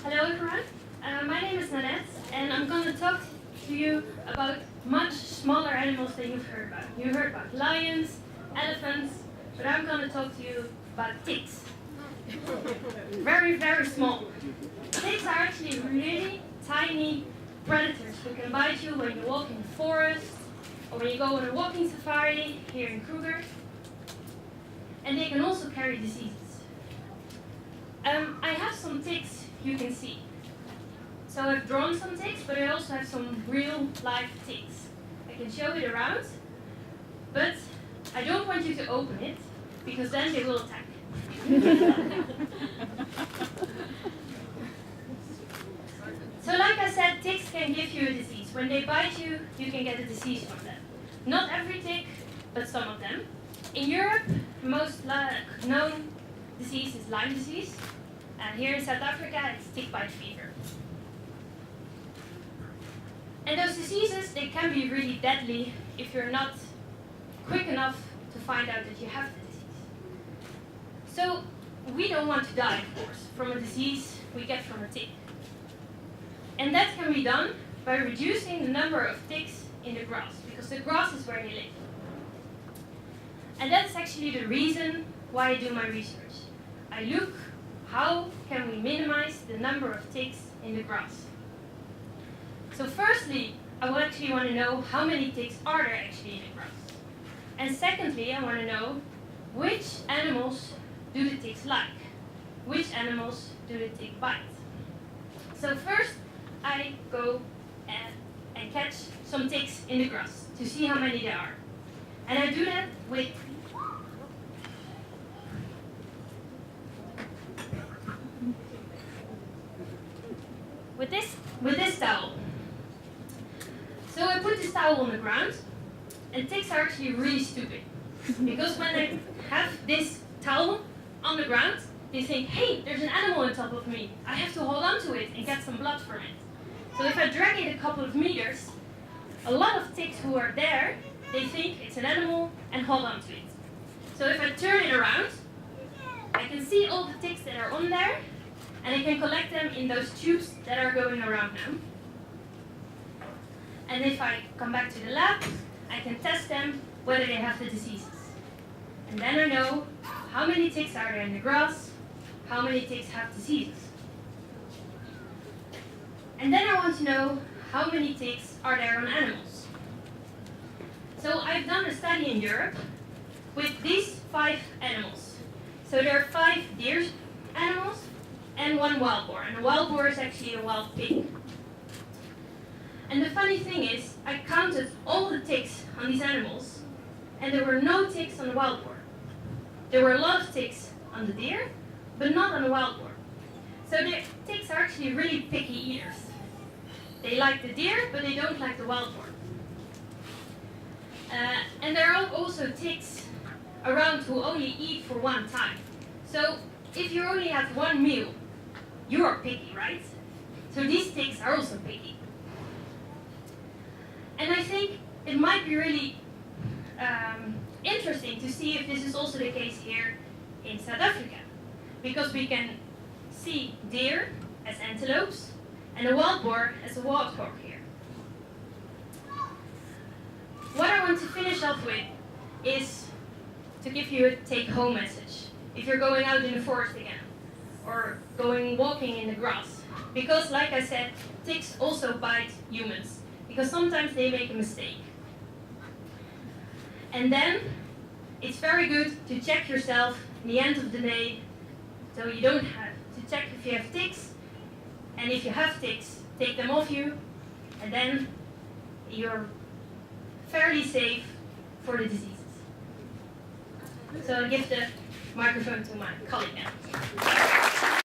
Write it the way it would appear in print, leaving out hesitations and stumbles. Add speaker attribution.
Speaker 1: Hello everyone, my name is Nannet and I'm going to talk to you about much smaller animals than you've heard about. You heard about lions, elephants, but I'm going to talk to you about ticks. Very, very small. Ticks are actually really tiny predators who can bite you when you walk in the forest or when you go on a walking safari here in Kruger. And they can also carry diseases. I have some ticks you can see. So I've drawn some ticks, but I also have some real live ticks. I can show it around, but I don't want you to open it, because then they will attack. So like I said, ticks can give you a disease. When they bite you, you can get a disease from them. Not every tick, but some of them. In Europe, the most known disease is Lyme disease. And here in South Africa, it's tick bite fever. And those diseases, they can be really deadly if you're not quick enough to find out that you have the disease. So we don't want to die, of course, from a disease we get from a tick. And that can be done by reducing the number of ticks in the grass, because the grass is where they live. And that's actually the reason why I do my research. I look how can we minimize the number of ticks in the grass. So firstly, I will actually want to know how many ticks are there actually in the grass. And secondly, I want to know which animals do the ticks like? Which animals do the tick bite? So first, I go and catch some ticks in the grass to see how many there are. And I do that with this towel. So I put this towel on the ground, and ticks are actually really stupid. Because when they have this towel on the ground, they think, hey, there's an animal on top of me. I have to hold on to it and get some blood from it. So if I drag it a couple of meters, a lot of ticks who are there, they think it's an animal and hold on to it. So if I turn it around, I can see all the ticks that are on there, and I can collect them in those tubes that are going around now. And if I come back to the lab, I can test them whether they have the diseases. And then I know how many ticks are there in the grass, how many ticks have diseases. And then I want to know how many ticks are there on animals. So I've done a study in Europe with these 5 animals. So there are 5 deer animals and 1 wild boar. And a wild boar is actually a wild pig. And the funny thing is, I counted all the ticks on these animals, and there were no ticks on the wild boar. There were a lot of ticks on the deer, but not on the wild boar. So the ticks are actually really picky eaters. They like the deer, but they don't like the wild boar. And there are also ticks around who only eat for one time. So if you only have one meal, you are picky, right? So these ticks are also picky. And I think it might be really interesting to see if this is also the case here in South Africa. Because we can see deer as antelopes and a wild boar as a warthog here. What I want to finish off with is to give you a take-home message. If you're going out in the forest again, or going walking in the grass. Because like I said, ticks also bite humans. Because sometimes they make a mistake. And then, it's very good to check yourself in the end of the day, so you don't have to check if you have ticks, and if you have ticks, take them off you, and then you're fairly safe for the diseases. So I'll give the microphone to my colleague now.